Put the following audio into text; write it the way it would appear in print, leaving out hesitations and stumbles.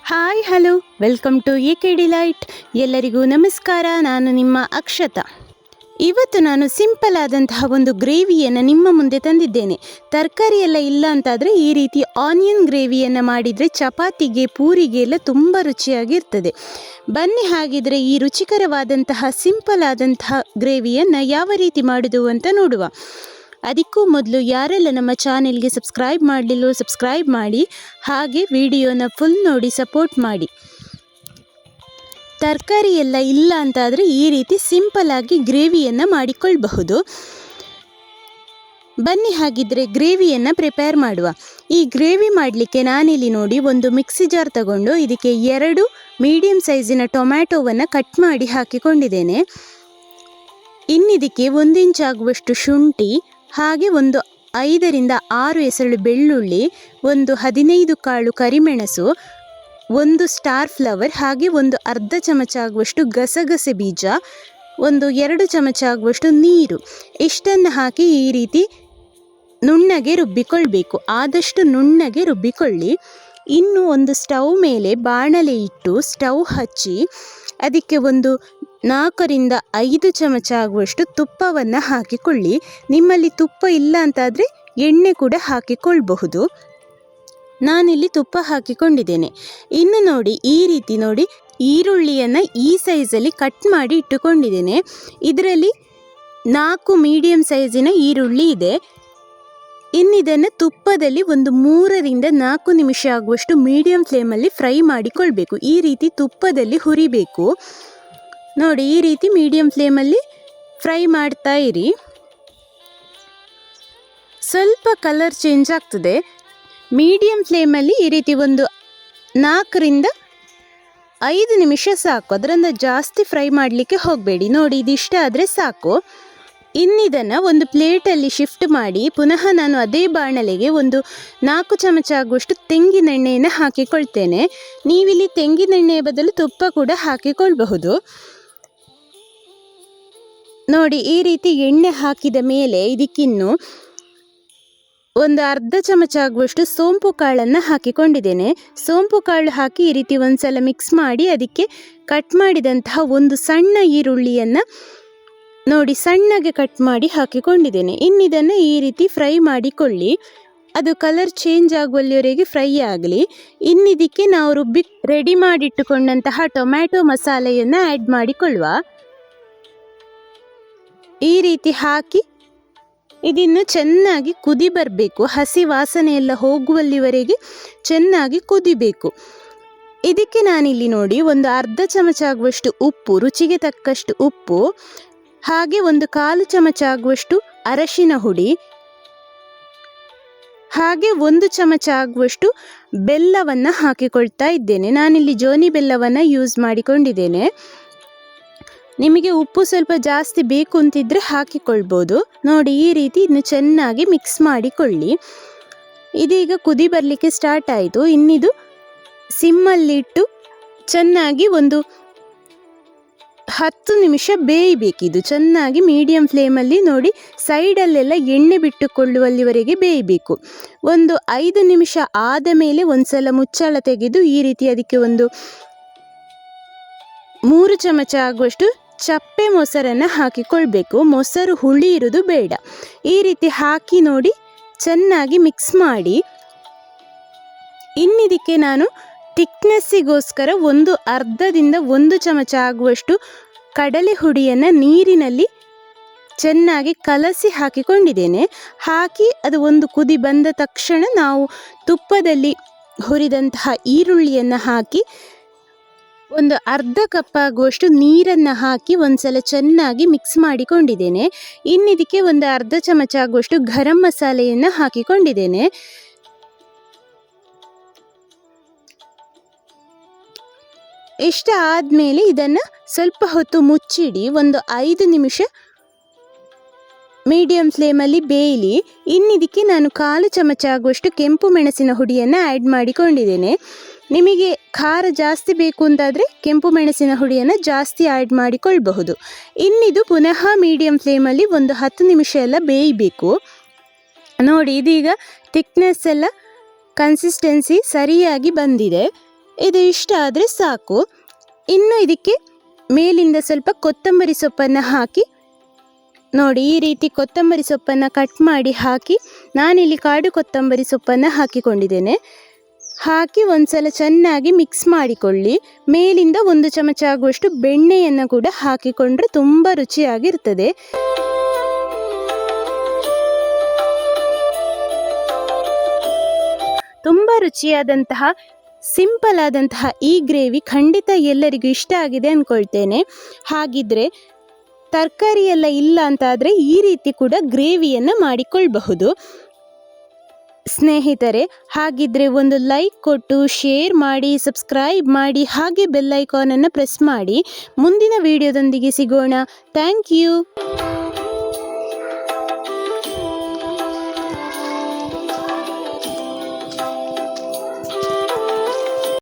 Hi hello welcome to AK Delight. ಎಲ್ಲರಿಗೂ ನಮಸ್ಕಾರ. ನಾನು ನಿಮ್ಮ ಅಕ್ಷತಾ. ಇವತ್ತು ನಾನು ಸಿಂಪಲ್ ಆದಂತಹ ಒಂದು ಗ್ರೇವಿಯನ್ನು ನಿಮ್ಮ ಮುಂದೆ ತಂದಿದ್ದೇನೆ. ತರಕಾರಿ ಎಲ್ಲ ಇಲ್ಲ ಅಂತಾದರೆ ಈ ರೀತಿ ಆನಿಯನ್ ಗ್ರೇವಿಯನ್ನು ಮಾಡಿದರೆ ಚಪಾತಿಗೆ ಪೂರಿಗೆ ಎಲ್ಲ ತುಂಬ ರುಚಿಯಾಗಿರ್ತದೆ. ಬನ್ನಿ ಹಾಗಿದ್ರೆ ಈ ರುಚಿಕರವಾದಂತಹ ಸಿಂಪಲ್ ಆದಂತಹ ಗ್ರೇವಿಯನ್ನು ಯಾವ ರೀತಿ ಮಾಡೋದು ಅಂತ ನೋಡುವ. ಅದಕ್ಕೂ ಮೊದಲು ಯಾರೆಲ್ಲ ನಮ್ಮ ಚಾನೆಲ್ಗೆ ಸಬ್ಸ್ಕ್ರೈಬ್ ಮಾಡಲಿಲ್ಲೋ ಸಬ್ಸ್ಕ್ರೈಬ್ ಮಾಡಿ, ಹಾಗೆ ವಿಡಿಯೋನ ಫುಲ್ ನೋಡಿ ಸಪೋರ್ಟ್ ಮಾಡಿ. ತರಕಾರಿ ಎಲ್ಲ ಇಲ್ಲ ಅಂತಾದರೆ ಈ ರೀತಿ ಸಿಂಪಲ್ಲಾಗಿ ಗ್ರೇವಿಯನ್ನು ಮಾಡಿಕೊಳ್ಳಬಹುದು. ಬನ್ನಿ ಹಾಗಿದ್ರೆ ಗ್ರೇವಿಯನ್ನು ಪ್ರಿಪೇರ್ ಮಾಡುವ. ಈ ಗ್ರೇವಿ ಮಾಡಲಿಕ್ಕೆ ನಾನಿಲ್ಲಿ ನೋಡಿ ಒಂದು ಮಿಕ್ಸಿ ಜಾರ್ ತಗೊಂಡು ಇದಕ್ಕೆ 2 ಮೀಡಿಯಮ್ ಸೈಜಿನ ಟೊಮ್ಯಾಟೋವನ್ನು ಕಟ್ ಮಾಡಿ ಹಾಕಿಕೊಂಡಿದ್ದೇನೆ. ಇನ್ನಿದಕ್ಕೆ 1 ಇಂಚ್ ಆಗುವಷ್ಟು ಶುಂಠಿ, ಹಾಗೆ ಒಂದು 5 ರಿಂದ 6 ಎಸಳು ಬೆಳ್ಳುಳ್ಳಿ, ಒಂದು 15 ಕಾಳು ಕರಿಮೆಣಸು, ಒಂದು ಸ್ಟಾರ್ ಫ್ಲವರ್, ಹಾಗೆ ಒಂದು ಅರ್ಧ ಚಮಚ ಆಗುವಷ್ಟು ಗಸಗಸೆ ಬೀಜ, ಒಂದು 2 ಚಮಚ ಆಗುವಷ್ಟು ನೀರು, ಇಷ್ಟನ್ನು ಹಾಕಿ ಈ ರೀತಿ ನುಣ್ಣಗೆ ರುಬ್ಬಿಕೊಳ್ಬೇಕು. ಆದಷ್ಟು ನುಣ್ಣಗೆ ರುಬ್ಬಿಕೊಳ್ಳಿ. ಇನ್ನು ಒಂದು ಸ್ಟವ್ ಮೇಲೆ ಬಾಣಲೆ ಇಟ್ಟು ಸ್ಟವ್ ಹಚ್ಚಿ ಅದಕ್ಕೆ ಒಂದು 4 ರಿಂದ 5 ಚಮಚ ಆಗುವಷ್ಟು ತುಪ್ಪವನ್ನು ಹಾಕಿಕೊಳ್ಳಿ. ನಿಮ್ಮಲ್ಲಿ ತುಪ್ಪ ಇಲ್ಲ ಅಂತಾದರೆ ಎಣ್ಣೆ ಕೂಡ ಹಾಕಿಕೊಳ್ಬಹುದು. ನಾನಿಲ್ಲಿ ತುಪ್ಪ ಹಾಕಿಕೊಂಡಿದ್ದೇನೆ. ಇನ್ನು ನೋಡಿ ಈ ರೀತಿ ನೋಡಿ ಈರುಳ್ಳಿಯನ್ನು ಈ ಸೈಜಲ್ಲಿ ಕಟ್ ಮಾಡಿ ಇಟ್ಟುಕೊಂಡಿದ್ದೇನೆ. ಇದರಲ್ಲಿ 4 ಮೀಡಿಯಮ್ ಸೈಜಿನ ಈರುಳ್ಳಿ ಇದೆ. ಇನ್ನಿದನ್ನು ತುಪ್ಪದಲ್ಲಿ ಒಂದು 3 ರಿಂದ 4 ನಿಮಿಷ ಆಗುವಷ್ಟು ಮೀಡಿಯಮ್ ಫ್ಲೇಮಲ್ಲಿ ಫ್ರೈ ಮಾಡಿಕೊಳ್ಬೇಕು. ಈ ರೀತಿ ತುಪ್ಪದಲ್ಲಿ ಹುರಿಬೇಕು. ನೋಡಿ ಈ ರೀತಿ ಮೀಡಿಯಮ್ ಫ್ಲೇಮಲ್ಲಿ ಫ್ರೈ ಮಾಡ್ತಾ ಇರಿ. ಸ್ವಲ್ಪ ಕಲರ್ ಚೇಂಜ್ ಆಗ್ತದೆ. ಮೀಡಿಯಮ್ ಫ್ಲೇಮಲ್ಲಿ ಈ ರೀತಿ ಒಂದು 4 ರಿಂದ 5 ನಿಮಿಷ ಸಾಕು. ಅದರಿಂದ ಜಾಸ್ತಿ ಫ್ರೈ ಮಾಡಲಿಕ್ಕೆ ಹೋಗಬೇಡಿ. ನೋಡಿ ಇದಿಷ್ಟ ಆದರೆ ಸಾಕು. ಇನ್ನಿದನ್ನು ಒಂದು ಪ್ಲೇಟಲ್ಲಿ ಶಿಫ್ಟ್ ಮಾಡಿ ಪುನಃ ನಾನು ಅದೇ ಬಾಣಲೆಗೆ ಒಂದು 4 ಚಮಚ ಆಗುವಷ್ಟು ತೆಂಗಿನೆಣ್ಣೆಯನ್ನು ಹಾಕಿಕೊಳ್ತೇನೆ. ನೀವಿಲ್ಲಿ ತೆಂಗಿನೆಣ್ಣೆಯ ಬದಲು ತುಪ್ಪ ಕೂಡ ಹಾಕಿಕೊಳ್ಬಹುದು. ನೋಡಿ ಈ ರೀತಿ ಎಣ್ಣೆ ಹಾಕಿದ ಮೇಲೆ ಇದಕ್ಕಿನ್ನು ಒಂದು ಅರ್ಧ ಚಮಚ ಆಗುವಷ್ಟು ಸೋಂಪು ಕಾಳನ್ನು ಹಾಕಿಕೊಂಡಿದ್ದೇನೆ. ಸೋಂಪು ಕಾಳು ಹಾಕಿ ಈ ರೀತಿ ಒಂದ್ಸಲ ಮಿಕ್ಸ್ ಮಾಡಿ ಅದಕ್ಕೆ ಕಟ್ ಮಾಡಿದಂತಹ ಒಂದು ಸಣ್ಣ ಈರುಳ್ಳಿಯನ್ನು ನೋಡಿ ಸಣ್ಣಗೆ ಕಟ್ ಮಾಡಿ ಹಾಕಿಕೊಂಡಿದ್ದೇನೆ. ಇನ್ನಿದನ್ನು ಈ ರೀತಿ ಫ್ರೈ ಮಾಡಿಕೊಳ್ಳಿ. ಅದು ಕಲರ್ ಚೇಂಜ್ ಆಗುವಲ್ಲಿವರೆಗೆ ಫ್ರೈ ಆಗಲಿ. ಇನ್ನಿದಕ್ಕೆ ನಾವು ರುಬ್ಬಿ ರೆಡಿ ಮಾಡಿಟ್ಟುಕೊಂಡಂತಹ ಟೊಮ್ಯಾಟೊ ಮಸಾಲೆಯನ್ನು ಆ್ಯಡ್ ಮಾಡಿಕೊಳ್ಳುವ. ಈ ರೀತಿ ಹಾಕಿ ಇದನ್ನು ಚೆನ್ನಾಗಿ ಕುದಿ ಬರಬೇಕು. ಹಸಿ ವಾಸನೆ ಎಲ್ಲ ಹೋಗುವಲ್ಲಿವರೆಗೆ ಚೆನ್ನಾಗಿ ಕುದಿಬೇಕು. ಇದಕ್ಕೆ ನಾನಿಲ್ಲಿ ನೋಡಿ ಒಂದು ಅರ್ಧ ಚಮಚ ಆಗುವಷ್ಟು ಉಪ್ಪು, ರುಚಿಗೆ ತಕ್ಕಷ್ಟು ಉಪ್ಪು, ಹಾಗೆ ಒಂದು 1/4 ಚಮಚ ಆಗುವಷ್ಟು ಅರಶಿನ ಹುಡಿ, ಹಾಗೆ 1 ಚಮಚ ಆಗುವಷ್ಟು ಬೆಲ್ಲವನ್ನು ಹಾಕಿಕೊಳ್ತಾ ಇದ್ದೇನೆ. ನಾನಿಲ್ಲಿ ಜೋನಿ ಬೆಲ್ಲವನ್ನು ಯೂಸ್ ಮಾಡಿಕೊಂಡಿದ್ದೇನೆ. ನಿಮಗೆ ಉಪ್ಪು ಸ್ವಲ್ಪ ಜಾಸ್ತಿ ಬೇಕು ಅಂತಿದ್ರೆ ಹಾಕಿಕೊಳ್ಬೋದು. ನೋಡಿ ಈ ರೀತಿ ಇನ್ನು ಚೆನ್ನಾಗಿ ಮಿಕ್ಸ್ ಮಾಡಿಕೊಳ್ಳಿ. ಇದೀಗ ಕುದಿ ಬರಲಿಕ್ಕೆ ಸ್ಟಾರ್ಟ್ ಆಯಿತು. ಇನ್ನಿದು ಸಿಮ್ಮಲ್ಲಿಟ್ಟು ಚೆನ್ನಾಗಿ ಒಂದು 10 ನಿಮಿಷ ಬೇಯಬೇಕಿದು. ಚೆನ್ನಾಗಿ ಮೀಡಿಯಮ್ ಫ್ಲೇಮಲ್ಲಿ ನೋಡಿ ಸೈಡಲ್ಲೆಲ್ಲ ಎಣ್ಣೆ ಬಿಟ್ಟುಕೊಳ್ಳುವಲ್ಲಿವರೆಗೆ ಬೇಯಬೇಕು. ಒಂದು 5 ನಿಮಿಷ ಆದ ಮೇಲೆ ಒಂದ್ಸಲ ಮುಚ್ಚಳ ತೆಗೆದು ಈ ರೀತಿ ಅದಕ್ಕೆ ಒಂದು 3 ಚಮಚ ಆಗುವಷ್ಟು ಚಪ್ಪೆ ಮೊಸರನ್ನು ಹಾಕಿಕೊಳ್ಬೇಕು. ಮೊಸರು ಹುಳಿ ಇರೋದು ಬೇಡ. ಈ ರೀತಿ ಹಾಕಿ ನೋಡಿ ಚೆನ್ನಾಗಿ ಮಿಕ್ಸ್ ಮಾಡಿ. ಇನ್ನಿದಕ್ಕೆ ನಾನು ಥಿಕ್ನೆಸ್ಸಿಗೋಸ್ಕರ ಒಂದು ಅರ್ಧದಿಂದ 1 ಚಮಚ ಆಗುವಷ್ಟು ಕಡಲೆ ಹುಡಿಯನ್ನು ನೀರಿನಲ್ಲಿ ಚೆನ್ನಾಗಿ ಕಲಸಿ ಹಾಕಿಕೊಂಡಿದ್ದೇನೆ. ಹಾಕಿ ಅದು ಒಂದು ಕುದಿ ಬಂದ ತಕ್ಷಣ ನಾವು ತುಪ್ಪದಲ್ಲಿ ಹುರಿದಂತಹ ಈರುಳ್ಳಿಯನ್ನು ಹಾಕಿ ಒಂದು ಅರ್ಧ ಕಪ್ ಆಗುವಷ್ಟು ನೀರನ್ನು ಹಾಕಿ ಒಂದ್ಸಲ ಚೆನ್ನಾಗಿ ಮಿಕ್ಸ್ ಮಾಡಿಕೊಂಡಿದ್ದೇನೆ. ಇನ್ನಿದಕ್ಕೆ ಒಂದು ಅರ್ಧ ಚಮಚ ಆಗುವಷ್ಟು ಗರಂ ಮಸಾಲೆಯನ್ನು ಹಾಕಿಕೊಂಡಿದ್ದೇನೆ. ಇಷ್ಟ ಆದಮೇಲೆ ಇದನ್ನು ಸ್ವಲ್ಪ ಹೊತ್ತು ಮುಚ್ಚಿಡಿ. ಒಂದು 5 ನಿಮಿಷ ಮೀಡಿಯಮ್ ಫ್ಲೇಮಲ್ಲಿ ಬೇಯಲಿ. ಇನ್ನಿದಕ್ಕೆ ನಾನು 1/4 ಚಮಚ ಆಗುವಷ್ಟು ಕೆಂಪು ಮೆಣಸಿನ ಹುಡಿಯನ್ನು ಆ್ಯಡ್ ಮಾಡಿಕೊಂಡಿದ್ದೇನೆ. ನಿಮಗೆ ಖಾರ ಜಾಸ್ತಿ ಬೇಕು ಅಂತಾದರೆ ಕೆಂಪು ಮೆಣಸಿನ ಹುಡಿಯನ್ನು ಜಾಸ್ತಿ ಆ್ಯಡ್ ಮಾಡಿಕೊಳ್ಬಹುದು. ಇನ್ನಿದು ಪುನಃ ಮೀಡಿಯಮ್ ಫ್ಲೇಮಲ್ಲಿ ಒಂದು 10 ನಿಮಿಷ ಎಲ್ಲ ಬೇಯಬೇಕು. ನೋಡಿ ಇದೀಗ ಥಿಕ್ನೆಸ್ ಎಲ್ಲ ಕನ್ಸಿಸ್ಟೆನ್ಸಿ ಸರಿಯಾಗಿ ಬಂದಿದೆ. ಇದು ಇಷ್ಟ ಆದರೆ ಸಾಕು. ಇನ್ನು ಇದಕ್ಕೆ ಮೇಲಿಂದ ಸ್ವಲ್ಪ ಕೊತ್ತಂಬರಿ ಸೊಪ್ಪನ್ನು ಹಾಕಿ ನೋಡಿ, ಈ ರೀತಿ ಕೊತ್ತಂಬರಿ ಸೊಪ್ಪನ್ನು ಕಟ್ ಮಾಡಿ ಹಾಕಿ, ನಾನಿಲ್ಲಿ ಕಾಡು ಕೊತ್ತಂಬರಿ ಸೊಪ್ಪನ್ನು ಹಾಕಿಕೊಂಡಿದ್ದೇನೆ. ಹಾಕಿ ಒಂದ್ಸಲ ಚೆನ್ನಾಗಿ ಮಿಕ್ಸ್ ಮಾಡಿಕೊಳ್ಳಿ. ಮೇಲಿಂದ 1 ಚಮಚ ಆಗುವಷ್ಟು ಬೆಣ್ಣೆಯನ್ನು ಕೂಡ ಹಾಕಿಕೊಂಡ್ರೆ ತುಂಬ ರುಚಿಯಾಗಿರ್ತದೆ. ತುಂಬ ರುಚಿಯಾದಂತಹ ಸಿಂಪಲ್ ಆದಂತಹ ಈ ಗ್ರೇವಿ ಖಂಡಿತ ಎಲ್ಲರಿಗೂ ಇಷ್ಟ ಆಗಿದೆ ಅಂದ್ಕೊಳ್ತೇನೆ. ಹಾಗಿದ್ರೆ ತರಕಾರಿ ಎಲ್ಲ ಇಲ್ಲ ಅಂತಾದರೆ ಈ ರೀತಿ ಕೂಡ ಗ್ರೇವಿಯನ್ನು ಮಾಡಿಕೊಳ್ಳಬಹುದು. ಸ್ನೇಹಿತರೆ, ಹಾಗಿದ್ರೆ ಒಂದು ಲೈಕ್ ಕೊಟ್ಟು ಶೇರ್ ಮಾಡಿ, ಸಬ್ಸ್ಕ್ರೈಬ್ ಮಾಡಿ, ಹಾಗೆ ಬೆಲ್ ಐಕಾನನ್ನು ಪ್ರೆಸ್ ಮಾಡಿ. ಮುಂದಿನ ವಿಡಿಯೋದೊಂದಿಗೆ ಸಿಗೋಣ. Thank you.